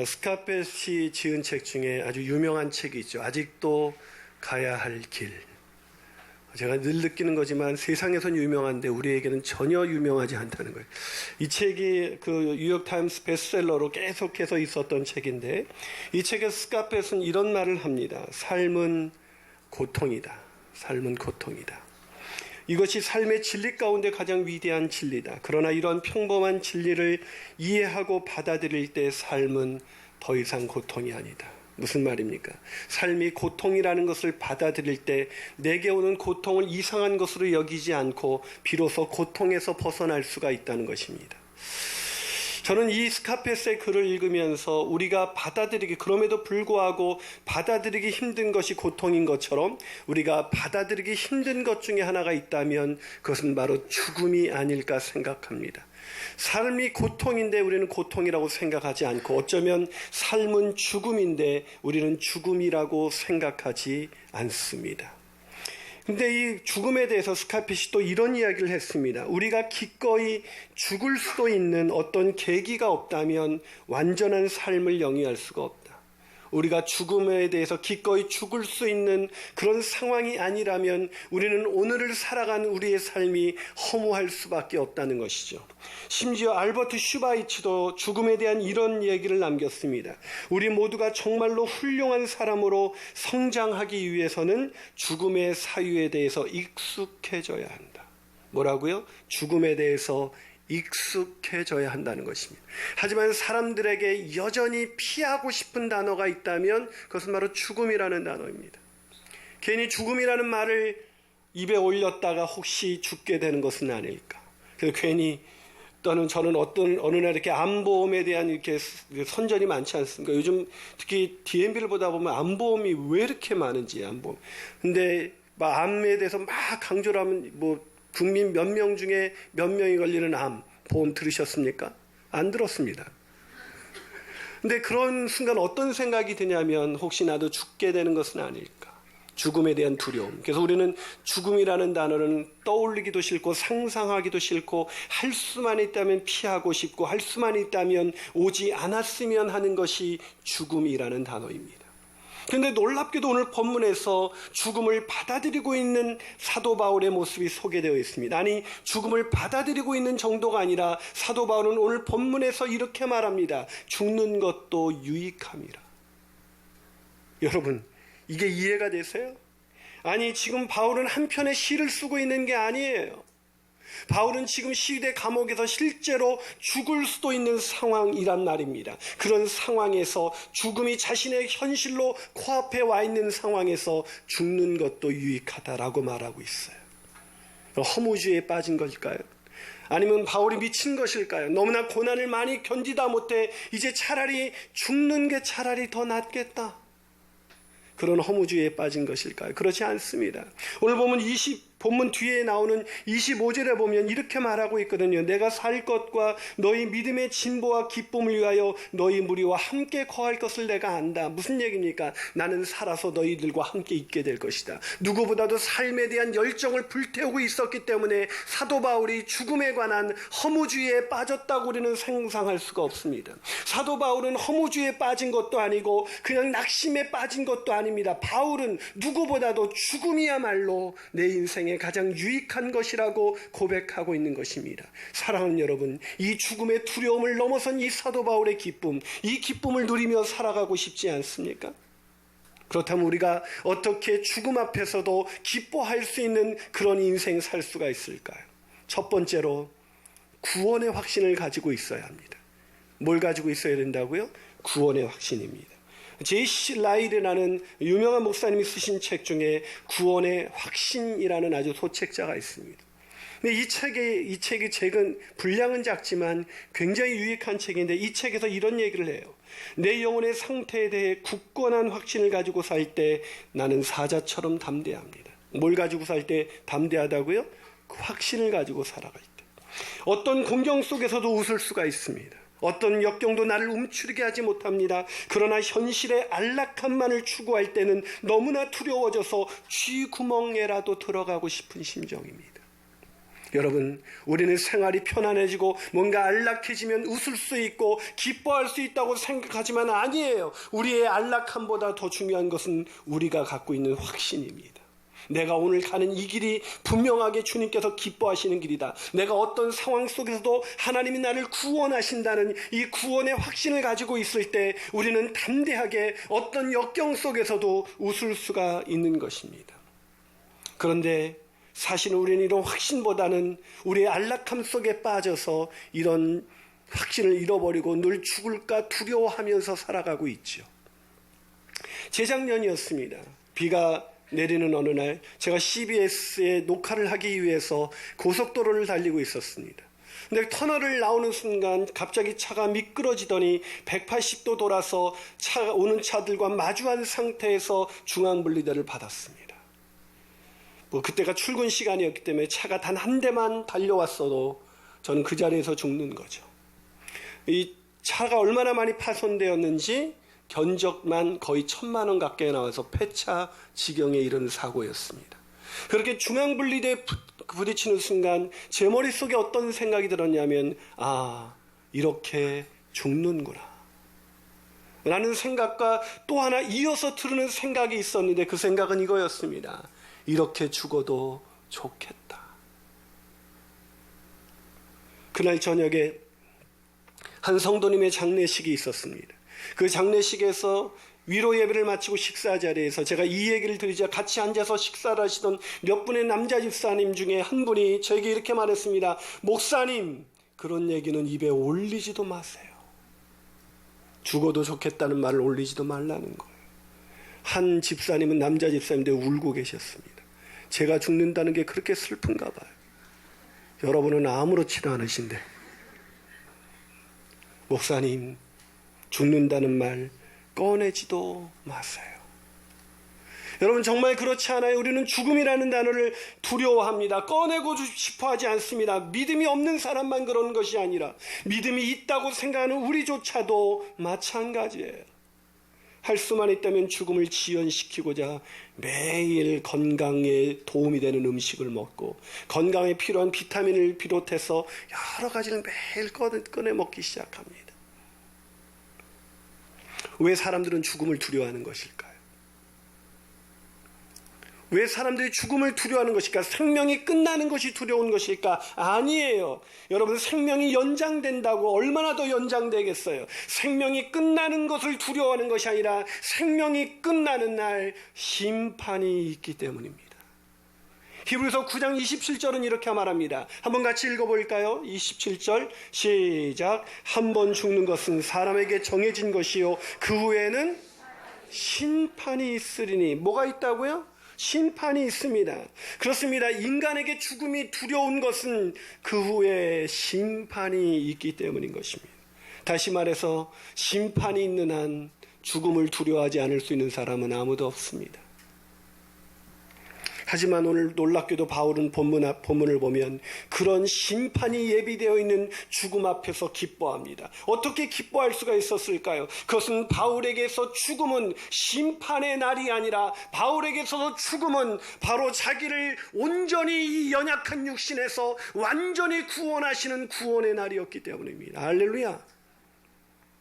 스카펫이 지은 책 중에 아주 유명한 책이 있죠. 아직도 가야 할 길. 제가 늘 느끼는 거지만 세상에선 유명한데 우리에게는 전혀 유명하지 않다는 거예요. 이 책이 그 뉴욕타임스 베스트셀러로 계속해서 있었던 책인데, 이 책의 스카펫은 이런 말을 합니다. 삶은 고통이다. 삶은 고통이다. 이것이 삶의 진리 가운데 가장 위대한 진리다. 그러나 이런 평범한 진리를 이해하고 받아들일 때 삶은 더 이상 고통이 아니다. 무슨 말입니까? 삶이 고통이라는 것을 받아들일 때 내게 오는 고통을 이상한 것으로 여기지 않고 비로소 고통에서 벗어날 수가 있다는 것입니다. 저는 이 스카펫의 글을 읽으면서 우리가 그럼에도 불구하고 받아들이기 힘든 것이 고통인 것처럼 우리가 받아들이기 힘든 것 중에 하나가 있다면 그것은 바로 죽음이 아닐까 생각합니다. 삶이 고통인데 우리는 고통이라고 생각하지 않고, 어쩌면 삶은 죽음인데 우리는 죽음이라고 생각하지 않습니다. 근데 이 죽음에 대해서 스카펫이 또 이런 이야기를 했습니다. 우리가 기꺼이 죽을 수도 있는 어떤 계기가 없다면 완전한 삶을 영위할 수가 없다. 우리가 죽음에 대해서 기꺼이 죽을 수 있는 그런 상황이 아니라면 우리는 오늘을 살아가는 우리의 삶이 허무할 수밖에 없다는 것이죠. 심지어 알버트 슈바이츠도 죽음에 대한 이런 얘기를 남겼습니다. 우리 모두가 정말로 훌륭한 사람으로 성장하기 위해서는 죽음의 사유에 대해서 익숙해져야 한다. 뭐라고요? 죽음에 대해서 익숙해져야 한다는 것입니다. 하지만 사람들에게 여전히 피하고 싶은 단어가 있다면 그것은 바로 죽음이라는 단어입니다. 괜히 죽음이라는 말을 입에 올렸다가 혹시 죽게 되는 것은 아닐까. 그래서 괜히 저는 어느 날 이렇게 암보험에 대한 이렇게 선전이 많지 않습니까? 요즘 특히 DMB를 보다 보면 암보험이 왜 이렇게 많은지, 암보험. 근데 암에 대해서 막 강조를 하면 국민 몇 명 중에 몇 명이 걸리는 암 보험 들으셨습니까? 안 들었습니다. 근데 그런 순간 어떤 생각이 드냐면 혹시 나도 죽게 되는 것은 아닐까. 죽음에 대한 두려움. 그래서 우리는 죽음이라는 단어는 떠올리기도 싫고 상상하기도 싫고 할 수만 있다면 피하고 싶고 할 수만 있다면 오지 않았으면 하는 것이 죽음이라는 단어입니다. 그런데 놀랍게도 오늘 본문에서 죽음을 받아들이고 있는 사도 바울의 모습이 소개되어 있습니다. 아니, 죽음을 받아들이고 있는 정도가 아니라 사도 바울은 오늘 본문에서 이렇게 말합니다. 죽는 것도 유익함이라. 여러분, 이게 이해가 되세요? 아니, 지금 바울은 한편의 시를 쓰고 있는 게 아니에요. 바울은 지금 시대 감옥에서 실제로 죽을 수도 있는 상황이란 말입니다. 그런 상황에서 죽음이 자신의 현실로 코앞에 와 있는 상황에서 죽는 것도 유익하다라고 말하고 있어요. 허무주의에 빠진 것일까요? 아니면 바울이 미친 것일까요? 너무나 고난을 많이 견디다 못해 이제 차라리 죽는 게 차라리 더 낫겠다. 그런 허무주의에 빠진 것일까요? 그렇지 않습니다. 오늘 보면 본문 뒤에 나오는 25절에 보면 이렇게 말하고 있거든요. 내가 살 것과 너희 믿음의 진보와 기쁨을 위하여 너희 무리와 함께 거할 것을 내가 안다. 무슨 얘기입니까? 나는 살아서 너희들과 함께 있게 될 것이다. 누구보다도 삶에 대한 열정을 불태우고 있었기 때문에 사도 바울이 죽음에 관한 허무주의에 빠졌다고 우리는 상상할 수가 없습니다. 사도 바울은 허무주의에 빠진 것도 아니고 그냥 낙심에 빠진 것도 아닙니다. 바울은 누구보다도 죽음이야말로 내 인생에 가장 유익한 것이라고 고백하고 있는 것입니다. 사랑하는 여러분, 이 죽음의 두려움을 넘어선 이 사도 바울의 기쁨, 이 기쁨을 누리며 살아가고 싶지 않습니까? 그렇다면 우리가 어떻게 죽음 앞에서도 기뻐할 수 있는 그런 인생 살 수가 있을까요? 첫 번째로 구원의 확신을 가지고 있어야 합니다. 뭘 가지고 있어야 된다고요? 구원의 확신입니다. 제이씨 라일이라는 유명한 목사님이 쓰신 책 중에 구원의 확신이라는 아주 소책자가 있습니다. 근데 이 책이 책은 분량은 작지만 굉장히 유익한 책인데 이 책에서 이런 얘기를 해요. 내 영혼의 상태에 대해 굳건한 확신을 가지고 살 때 나는 사자처럼 담대합니다. 뭘 가지고 살 때 담대하다고요? 그 확신을 가지고 살아갈 때. 어떤 공경 속에서도 웃을 수가 있습니다. 어떤 역경도 나를 움츠리게 하지 못합니다. 그러나 현실의 안락함만을 추구할 때는 너무나 두려워져서 쥐구멍에라도 들어가고 싶은 심정입니다. 여러분, 우리는 생활이 편안해지고 뭔가 안락해지면 웃을 수 있고 기뻐할 수 있다고 생각하지만 아니에요. 우리의 안락함보다 더 중요한 것은 우리가 갖고 있는 확신입니다. 내가 오늘 가는 이 길이 분명하게 주님께서 기뻐하시는 길이다. 내가 어떤 상황 속에서도 하나님이 나를 구원하신다는 이 구원의 확신을 가지고 있을 때 우리는 담대하게 어떤 역경 속에서도 웃을 수가 있는 것입니다. 그런데 사실 우리는 이런 확신보다는 우리의 안락함 속에 빠져서 이런 확신을 잃어버리고 늘 죽을까 두려워하면서 살아가고 있죠. 재작년이었습니다. 비가 내리는 어느 날 제가 CBS에 녹화를 하기 위해서 고속도로를 달리고 있었습니다. 근데 터널을 나오는 순간 갑자기 차가 미끄러지더니 180도 돌아서 오는 차들과 마주한 상태에서 중앙분리대를 받았습니다. 그때가 출근 시간이었기 때문에 차가 단 한 대만 달려왔어도 저는 그 자리에서 죽는 거죠. 이 차가 얼마나 많이 파손되었는지 견적만 거의 1,000만 원 가까이 나와서 폐차 지경에 이르는 사고였습니다. 그렇게 중앙분리대에 부딪히는 순간 제 머릿속에 어떤 생각이 들었냐면 이렇게 죽는구나 라는 생각과 또 하나 이어서 들으는 생각이 있었는데 그 생각은 이거였습니다. 이렇게 죽어도 좋겠다. 그날 저녁에 한 성도님의 장례식이 있었습니다. 그 장례식에서 위로 예배를 마치고 식사 자리에서 제가 이 얘기를 드리자 같이 앉아서 식사를 하시던 몇 분의 남자 집사님 중에 한 분이 저에게 이렇게 말했습니다. 목사님, 그런 얘기는 입에 올리지도 마세요. 죽어도 좋겠다는 말을 올리지도 말라는 거예요. 한 집사님은 남자 집사님인데 울고 계셨습니다. 제가 죽는다는 게 그렇게 슬픈가 봐요. 여러분은 아무렇지도 않으신데 목사님, 죽는다는 말 꺼내지도 마세요. 여러분 정말 그렇지 않아요? 우리는 죽음이라는 단어를 두려워합니다. 꺼내고 싶어 하지 않습니다. 믿음이 없는 사람만 그런 것이 아니라 믿음이 있다고 생각하는 우리조차도 마찬가지예요. 할 수만 있다면 죽음을 지연시키고자 매일 건강에 도움이 되는 음식을 먹고 건강에 필요한 비타민을 비롯해서 여러 가지를 매일 꺼내 먹기 시작합니다. 왜 사람들은 죽음을 두려워하는 것일까요? 왜 사람들이 죽음을 두려워하는 것일까? 생명이 끝나는 것이 두려운 것일까? 아니에요. 여러분, 생명이 연장된다고 얼마나 더 연장되겠어요? 생명이 끝나는 것을 두려워하는 것이 아니라 생명이 끝나는 날 심판이 있기 때문입니다. 히브리서 9장 27절은 이렇게 말합니다. 한번 같이 읽어볼까요? 27절 시작. 한 번 죽는 것은 사람에게 정해진 것이요 그 후에는 심판이 있으리니. 뭐가 있다고요? 심판이 있습니다. 그렇습니다. 인간에게 죽음이 두려운 것은 그 후에 심판이 있기 때문인 것입니다. 다시 말해서 심판이 있는 한 죽음을 두려워하지 않을 수 있는 사람은 아무도 없습니다. 하지만 오늘 놀랍게도 바울은 본문을 보면 그런 심판이 예비되어 있는 죽음 앞에서 기뻐합니다. 어떻게 기뻐할 수가 있었을까요? 그것은 바울에게서 죽음은 심판의 날이 아니라 바울에게서 죽음은 바로 자기를 온전히 이 연약한 육신에서 완전히 구원하시는 구원의 날이었기 때문입니다. 할렐루야.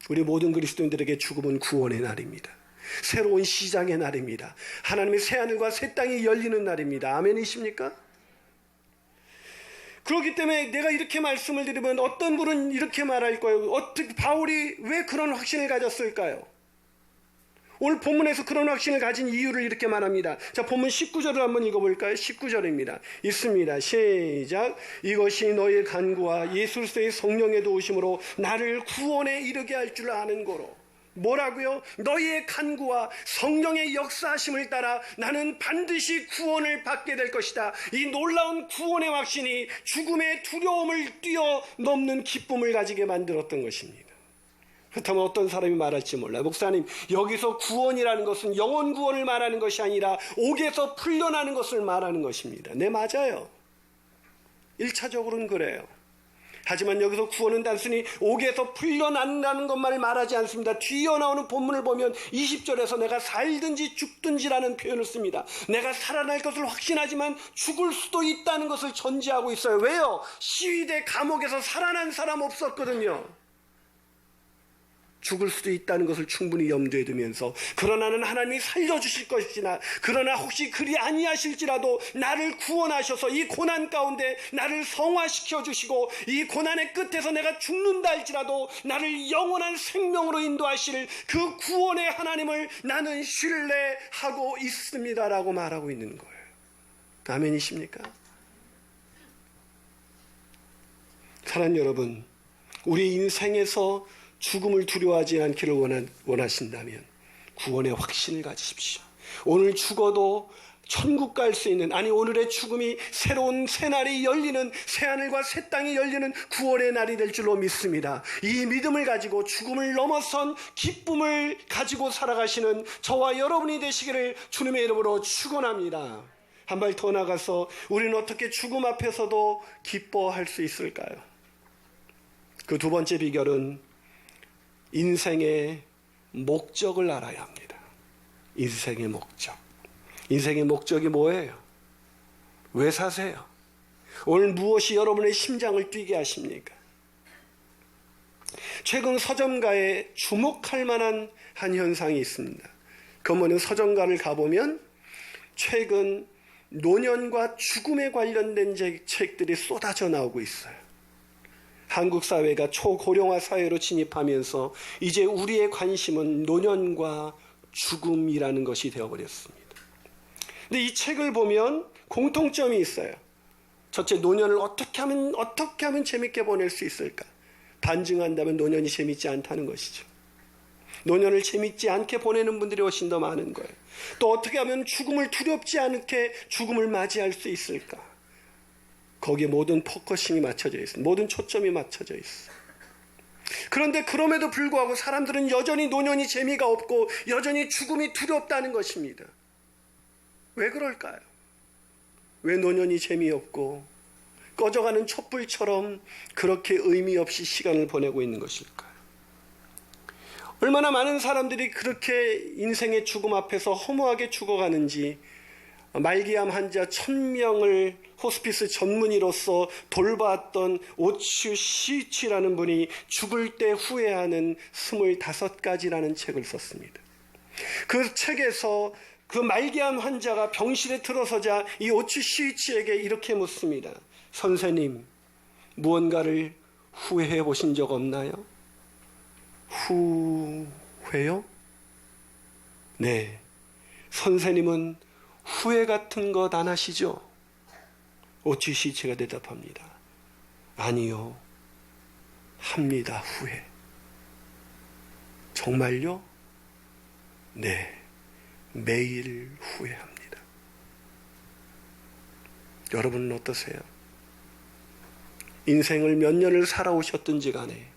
우리 모든 그리스도인들에게 죽음은 구원의 날입니다. 새로운 시작의 날입니다. 하나님의 새하늘과 새 땅이 열리는 날입니다. 아멘이십니까? 그렇기 때문에 내가 이렇게 말씀을 드리면 어떤 분은 이렇게 말할 거예요. 어떻게 바울이 왜 그런 확신을 가졌을까요? 오늘 본문에서 그런 확신을 가진 이유를 이렇게 말합니다. 자, 본문 19절을 한번 읽어볼까요? 19절입니다. 있습니다. 시작. 이것이 너의 간구와 예수 그리스도의 성령의 도우심으로 나를 구원에 이르게 할 줄 아는 거로. 뭐라고요? 너희의 간구와 성령의 역사하심을 따라 나는 반드시 구원을 받게 될 것이다. 이 놀라운 구원의 확신이 죽음의 두려움을 뛰어넘는 기쁨을 가지게 만들었던 것입니다. 그렇다면 어떤 사람이 말할지 몰라요. 목사님, 여기서 구원이라는 것은 영혼 구원을 말하는 것이 아니라 옥에서 풀려나는 것을 말하는 것입니다. 네, 맞아요. 1차적으로는 그래요. 하지만 여기서 구원은 단순히 옥에서 풀려난다는 것만을 말하지 않습니다. 뒤이어 나오는 본문을 보면 20절에서 내가 살든지 죽든지라는 표현을 씁니다. 내가 살아날 것을 확신하지만 죽을 수도 있다는 것을 전제하고 있어요. 왜요? 시위대 감옥에서 살아난 사람 없었거든요. 죽을 수도 있다는 것을 충분히 염두에 두면서, 그러나는 하나님이 살려주실 것이나, 그러나 혹시 그리 아니하실지라도 나를 구원하셔서 이 고난 가운데 나를 성화시켜 주시고, 이 고난의 끝에서 내가 죽는다 할지라도 나를 영원한 생명으로 인도하실 그 구원의 하나님을 나는 신뢰하고 있습니다라고 말하고 있는 거예요. 아멘이십니까? 사랑하는 여러분, 우리 인생에서 죽음을 두려워하지 않기를 원하신다면 구원의 확신을 가지십시오. 오늘 죽어도 천국 갈 수 있는, 아니 오늘의 죽음이 새로운 새날이 열리는, 새하늘과 새 땅이 열리는 구원의 날이 될 줄로 믿습니다. 이 믿음을 가지고 죽음을 넘어선 기쁨을 가지고 살아가시는 저와 여러분이 되시기를 주님의 이름으로 축원합니다. 한 발 더 나가서 우리는 어떻게 죽음 앞에서도 기뻐할 수 있을까요? 그 두 번째 비결은 인생의 목적을 알아야 합니다. 인생의 목적. 인생의 목적이 뭐예요? 왜 사세요? 오늘 무엇이 여러분의 심장을 뛰게 하십니까? 최근 서점가에 주목할 만한 한 현상이 있습니다. 그 뭐는 서점가를 가보면 최근 노년과 죽음에 관련된 책들이 쏟아져 나오고 있어요. 한국 사회가 초고령화 사회로 진입하면서 이제 우리의 관심은 노년과 죽음이라는 것이 되어버렸습니다. 근데 이 책을 보면 공통점이 있어요. 첫째, 노년을 어떻게 하면 재밌게 보낼 수 있을까? 반증한다면 노년이 재밌지 않다는 것이죠. 노년을 재밌지 않게 보내는 분들이 훨씬 더 많은 거예요. 또 어떻게 하면 죽음을 두렵지 않게 죽음을 맞이할 수 있을까? 거기에 모든 포커싱이 맞춰져 있어요. 모든 초점이 맞춰져 있어요. 그런데 그럼에도 불구하고 사람들은 여전히 노년이 재미가 없고 여전히 죽음이 두렵다는 것입니다. 왜 그럴까요? 왜 노년이 재미없고 꺼져가는 촛불처럼 그렇게 의미 없이 시간을 보내고 있는 것일까요? 얼마나 많은 사람들이 그렇게 인생의 죽음 앞에서 허무하게 죽어가는지, 말기암 환자 1000명을 호스피스 전문의로서 돌봤던 오츠 시치라는 분이 죽을 때 후회하는 25가지라는 책을 썼습니다. 그 책에서 그 말기암 환자가 병실에 들어서자 이 오츠 시치에게 이렇게 묻습니다. 선생님, 무언가를 후회해 보신 적 없나요? 후회요? 네, 선생님은 후회 같은 것 안 하시죠? 오츠 시치가 대답합니다. 아니요, 합니다. 후회. 정말요? 네, 매일 후회합니다. 여러분은 어떠세요? 인생을 몇 년을 살아오셨든지 간에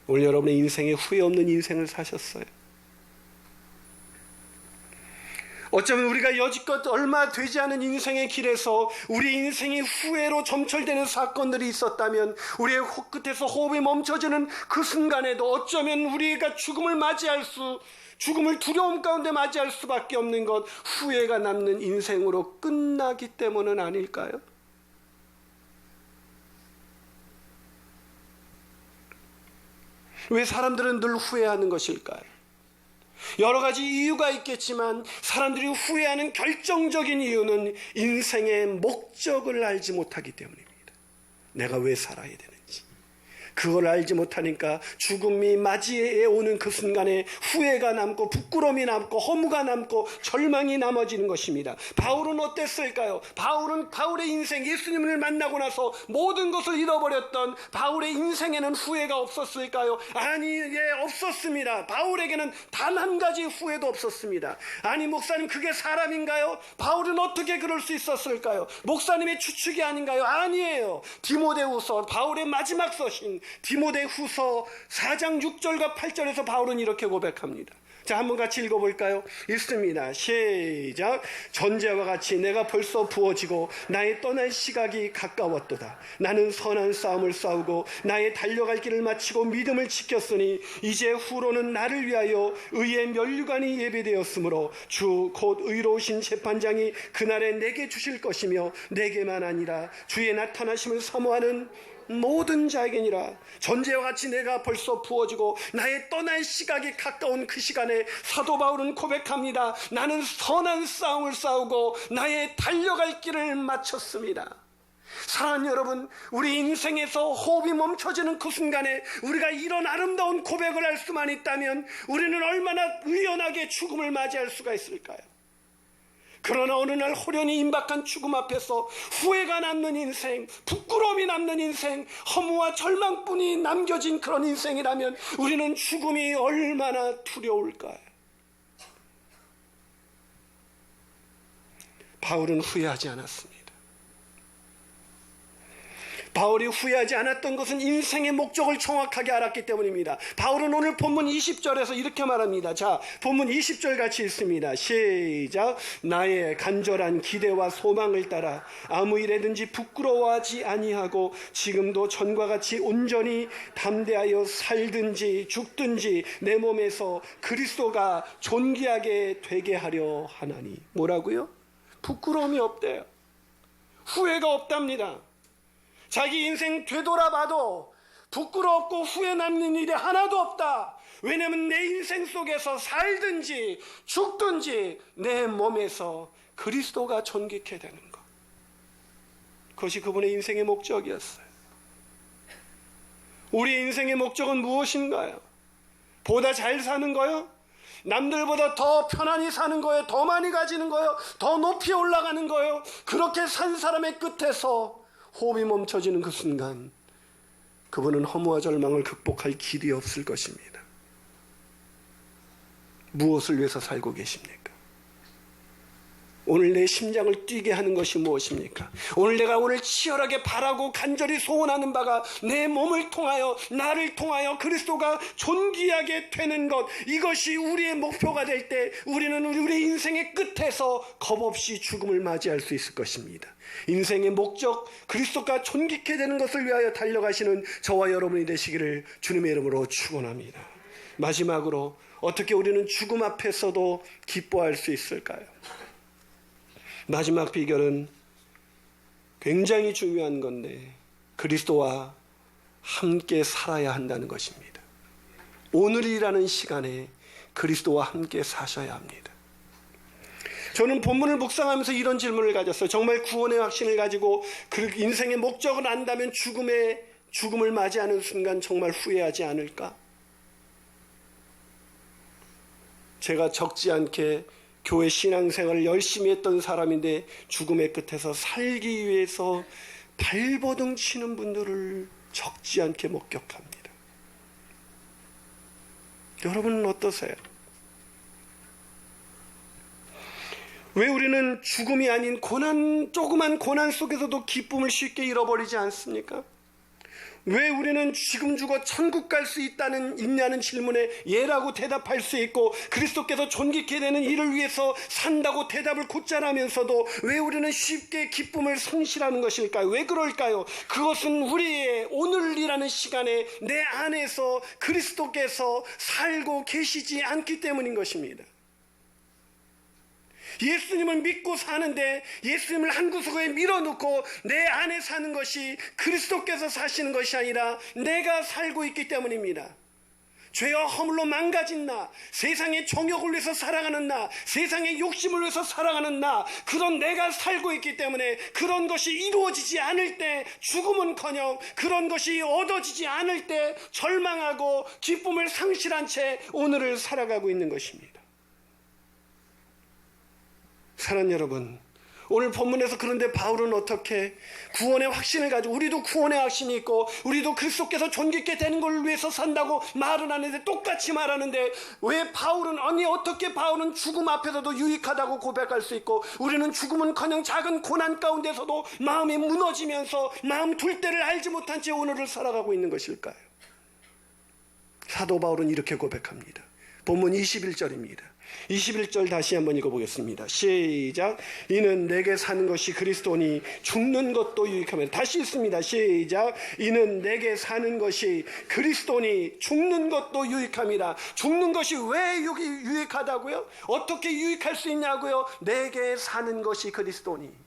오늘 여러분의 인생에 후회 없는 인생을 사셨어요? 어쩌면 우리가 여지껏 얼마 되지 않은 인생의 길에서 우리 인생이 후회로 점철되는 사건들이 있었다면, 우리의 끝에서 호흡이 멈춰지는 그 순간에도 어쩌면 우리가 죽음을 두려움 가운데 맞이할 수밖에 없는 것, 후회가 남는 인생으로 끝나기 때문은 아닐까요? 왜 사람들은 늘 후회하는 것일까요? 여러 가지 이유가 있겠지만 사람들이 후회하는 결정적인 이유는 인생의 목적을 알지 못하기 때문입니다. 내가 왜 살아야 되는지. 그걸 알지 못하니까 죽음이 맞이해 오는 그 순간에 후회가 남고 부끄러움이 남고 허무가 남고 절망이 남아지는 것입니다. 바울은 어땠을까요? 바울의 인생, 예수님을 만나고 나서 모든 것을 잃어버렸던 바울의 인생에는 후회가 없었을까요? 아니, 없었습니다. 바울에게는 단 한 가지 후회도 없었습니다. 아니, 목사님, 그게 사람인가요? 바울은 어떻게 그럴 수 있었을까요? 목사님의 추측이 아닌가요? 아니에요. 디모데후서, 바울의 마지막 서신 디모데후서 4장 6절과 8절에서 바울은 이렇게 고백합니다. 자, 한번 같이 읽어볼까요? 읽습니다. 시작. 전제와 같이 내가 벌써 부어지고 나의 떠날 시각이 가까웠도다. 나는 선한 싸움을 싸우고 나의 달려갈 길을 마치고 믿음을 지켰으니 이제 후로는 나를 위하여 의의 면류관이 예배되었으므로 주 곧 의로우신 재판장이 그날에 내게 주실 것이며 내게만 아니라 주의 나타나심을 사모하는 모든 자에게니라. 전제와 같이 내가 벌써 부어지고 나의 떠날 시각이 가까운 그 시간에 사도 바울은 고백합니다. 나는 선한 싸움을 싸우고 나의 달려갈 길을 마쳤습니다. 사랑하는 여러분, 우리 인생에서 호흡이 멈춰지는 그 순간에 우리가 이런 아름다운 고백을 할 수만 있다면 우리는 얼마나 의연하게 죽음을 맞이할 수가 있을까요? 그러나 어느 날 호련히 임박한 죽음 앞에서 후회가 남는 인생, 부끄러움이 남는 인생, 허무와 절망뿐이 남겨진 그런 인생이라면 우리는 죽음이 얼마나 두려울까요? 바울은 후회하지 않았습니다. 바울이 후회하지 않았던 것은 인생의 목적을 정확하게 알았기 때문입니다. 바울은 오늘 본문 20절에서 이렇게 말합니다. 자, 본문 20절 같이 읽습니다. 시작. 나의 간절한 기대와 소망을 따라 아무 일에든지 부끄러워하지 아니하고 지금도 전과 같이 온전히 담대하여 살든지 죽든지 내 몸에서 그리스도가 존귀하게 되게 하려 하나니. 뭐라고요? 부끄러움이 없대요. 후회가 없답니다. 자기 인생 되돌아봐도 부끄럽고 후회 남는 일이 하나도 없다. 왜냐하면 내 인생 속에서 살든지 죽든지 내 몸에서 그리스도가 존귀케 되는 것. 그것이 그분의 인생의 목적이었어요. 우리의 인생의 목적은 무엇인가요? 보다 잘 사는 거요? 남들보다 더 편안히 사는 거예요? 더 많이 가지는 거예요? 더 높이 올라가는 거예요? 그렇게 산 사람의 끝에서 호흡이 멈춰지는 그 순간 그분은 허무와 절망을 극복할 길이 없을 것입니다. 무엇을 위해서 살고 계십니까? 오늘 내 심장을 뛰게 하는 것이 무엇입니까? 오늘 내가 치열하게 바라고 간절히 소원하는 바가 내 몸을 통하여 나를 통하여 그리스도가 존귀하게 되는 것, 이것이 우리의 목표가 될 때 우리는 우리 인생의 끝에서 겁없이 죽음을 맞이할 수 있을 것입니다. 인생의 목적, 그리스도가 존귀케 되는 것을 위하여 달려가시는 저와 여러분이 되시기를 주님의 이름으로 축원합니다. 마지막으로 어떻게 우리는 죽음 앞에서도 기뻐할 수 있을까요? 마지막 비결은 굉장히 중요한 건데 그리스도와 함께 살아야 한다는 것입니다. 오늘이라는 시간에 그리스도와 함께 사셔야 합니다. 저는 본문을 묵상하면서 이런 질문을 가졌어요. 정말 구원의 확신을 가지고 그 인생의 목적을 안다면 죽음을 맞이하는 순간 정말 후회하지 않을까? 제가 적지 않게 교회 신앙생활을 열심히 했던 사람인데 죽음의 끝에서 살기 위해서 발버둥 치는 분들을 적지 않게 목격합니다. 여러분은 어떠세요? 왜 우리는 죽음이 아닌 조그만 고난 속에서도 기쁨을 쉽게 잃어버리지 않습니까? 왜 우리는 지금 죽어 천국 갈 수 있냐는 질문에 예라고 대답할 수 있고 그리스도께서 존귀케 되는 일을 위해서 산다고 대답을 곧잘 하면서도 왜 우리는 쉽게 기쁨을 상실하는 것일까요? 왜 그럴까요? 그것은 우리의 오늘이라는 시간에 내 안에서 그리스도께서 살고 계시지 않기 때문인 것입니다. 예수님을 믿고 사는데 예수님을 한 구석에 밀어놓고 내 안에 사는 것이 그리스도께서 사시는 것이 아니라 내가 살고 있기 때문입니다. 죄와 허물로 망가진 나, 세상의 정욕을 위해서 살아가는 나, 세상의 욕심을 위해서 살아가는 나, 그런 내가 살고 있기 때문에 그런 것이 이루어지지 않을 때 죽음은커녕 그런 것이 얻어지지 않을 때 절망하고 기쁨을 상실한 채 오늘을 살아가고 있는 것입니다. 사랑하는 여러분, 오늘 본문에서 그런데 바울은 어떻게 구원의 확신을 가지고 우리도 구원의 확신이 있고 우리도 그리스도께서 존귀케 되는 걸 위해서 산다고 말은 하는데 똑같이 말하는데 왜 어떻게 바울은 죽음 앞에서도 유익하다고 고백할 수 있고 우리는 죽음은커녕 작은 고난 가운데서도 마음이 무너지면서 마음 둘 때를 알지 못한 채 오늘을 살아가고 있는 것일까요? 사도 바울은 이렇게 고백합니다. 본문 21절입니다. 21절 다시 한번 읽어보겠습니다. 시작. 이는 내게 사는 것이 그리스도니 죽는 것도 유익함이라. 다시 읽습니다. 시작. 이는 내게 사는 것이 그리스도니 죽는 것도 유익함이라. 죽는 것이 왜 유익하다고요? 어떻게 유익할 수 있냐고요? 내게 사는 것이 그리스도니.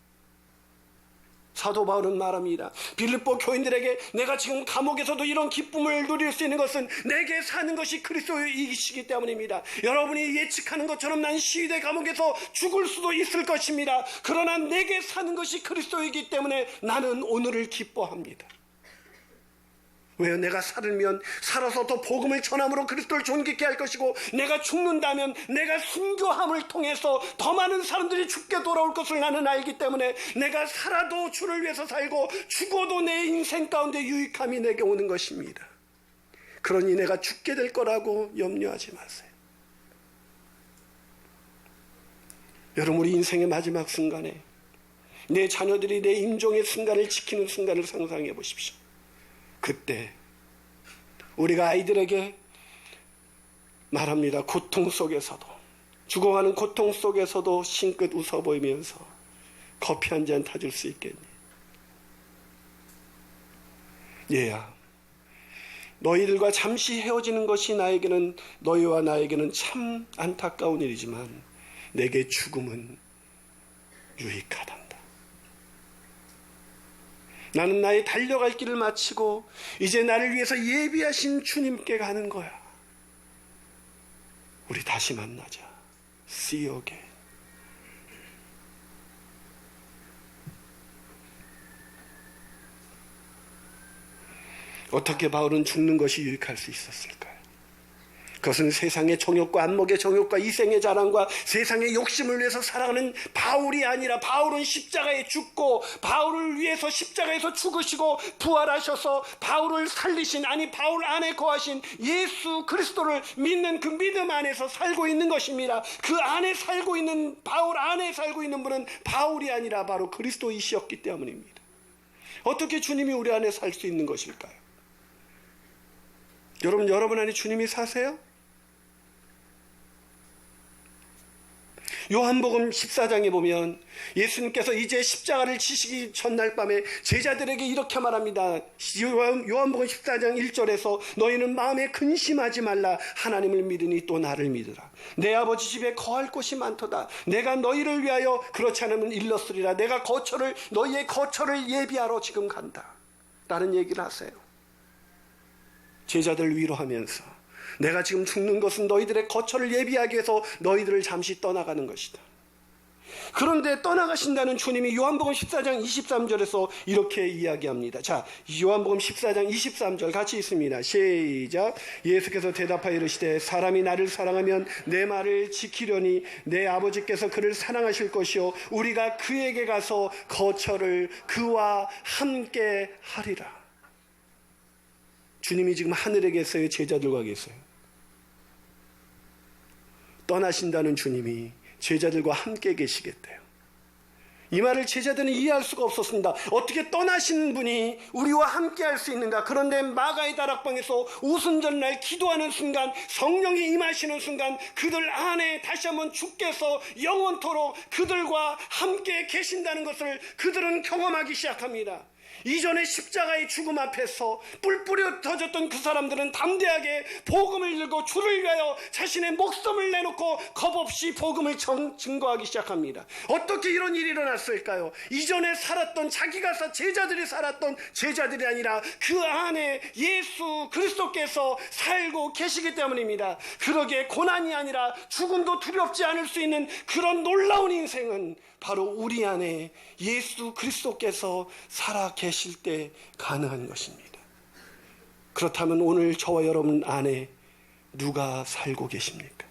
사도 바울은 말합니다. 빌립보 교인들에게 내가 지금 감옥에서도 이런 기쁨을 누릴 수 있는 것은 내게 사는 것이 그리스도이시기 때문입니다. 여러분이 예측하는 것처럼 난 시위대 감옥에서 죽을 수도 있을 것입니다. 그러나 내게 사는 것이 그리스도이기 때문에 나는 오늘을 기뻐합니다. 왜요? 내가 살면 살아서 더 복음을 전함으로 그리스도를 존귀케 할 것이고, 내가 죽는다면 내가 순교함을 통해서 더 많은 사람들이 죽게 돌아올 것을 나는 알기 때문에 내가 살아도 주를 위해서 살고 죽어도 내 인생 가운데 유익함이 내게 오는 것입니다. 그러니 내가 죽게 될 거라고 염려하지 마세요. 여러분, 우리 인생의 마지막 순간에 내 자녀들이 내 임종의 순간을 지키는 순간을 상상해 보십시오. 그때 우리가 아이들에게 말합니다. 고통 속에서도, 죽어가는 고통 속에서도 싱긋 웃어 보이면서 커피 한 잔 타줄 수 있겠니? 얘야, 너희들과 잠시 헤어지는 것이 나에게는, 너희와 나에게는 참 안타까운 일이지만 내게 죽음은 유익하다. 나는 나의 달려갈 길을 마치고 이제 나를 위해서 예비하신 주님께 가는 거야. 우리 다시 만나자. See you again. 어떻게 바울은 죽는 것이 유익할 수 있었을까요? 그것은 세상의 정욕과 안목의 정욕과 이생의 자랑과 세상의 욕심을 위해서 살아가는 바울이 아니라, 바울은 십자가에 죽고 바울을 위해서 십자가에서 죽으시고 부활하셔서 바울을 살리신, 아니 바울 안에 거하신 예수 그리스도를 믿는 그 믿음 안에서 살고 있는 것입니다. 그 안에 살고 있는, 바울 안에 살고 있는 분은 바울이 아니라 바로 그리스도이시었기 때문입니다. 어떻게 주님이 우리 안에 살 수 있는 것일까요? 여러분 안에 주님이 사세요? 요한복음 14장에 보면 예수님께서 이제 십자가를 지시기 전날 밤에 제자들에게 이렇게 말합니다. 요한복음 14장 1절에서 너희는 마음에 근심하지 말라. 하나님을 믿으니 또 나를 믿으라. 내 아버지 집에 거할 곳이 많도다. 내가 너희를 위하여 그렇지 않으면 일렀으리라. 내가 너희의 거처를 예비하러 지금 간다. 라는 얘기를 하세요. 제자들 위로하면서 내가 지금 죽는 것은 너희들의 거처를 예비하기 위해서 너희들을 잠시 떠나가는 것이다. 그런데 떠나가신다는 주님이 요한복음 14장 23절에서 이렇게 이야기합니다. 자, 요한복음 14장 23절 같이 있습니다. 시작. 예수께서 대답하여 이르시되 사람이 나를 사랑하면 내 말을 지키려니 내 아버지께서 그를 사랑하실 것이요 우리가 그에게 가서 거처를 그와 함께 하리라. 주님이 지금 하늘에 계세요? 제자들과 계세요? 떠나신다는 주님이 제자들과 함께 계시겠대요. 이 말을 제자들은 이해할 수가 없었습니다. 어떻게 떠나신 분이 우리와 함께 할 수 있는가? 그런데 마가의 다락방에서 오순절날 기도하는 순간, 성령이 임하시는 순간 그들 안에 다시 한번 주께서 영원토록 그들과 함께 계신다는 것을 그들은 경험하기 시작합니다. 이전에 십자가의 죽음 앞에서 뿔 뿌려 터졌던 그 사람들은 담대하게 복음을 들고 주를 위하여 자신의 목숨을 내놓고 겁없이 복음을 증거하기 시작합니다. 어떻게 이런 일이 일어났을까요? 이전에 살았던, 자기가 제자들이 살았던 제자들이 아니라 그 안에 예수 그리스도께서 살고 계시기 때문입니다. 그러기에 고난이 아니라 죽음도 두렵지 않을 수 있는 그런 놀라운 인생은 바로 우리 안에 예수 그리스도께서 살아 계실 때 가능한 것입니다. 그렇다면 오늘 저와 여러분 안에 누가 살고 계십니까?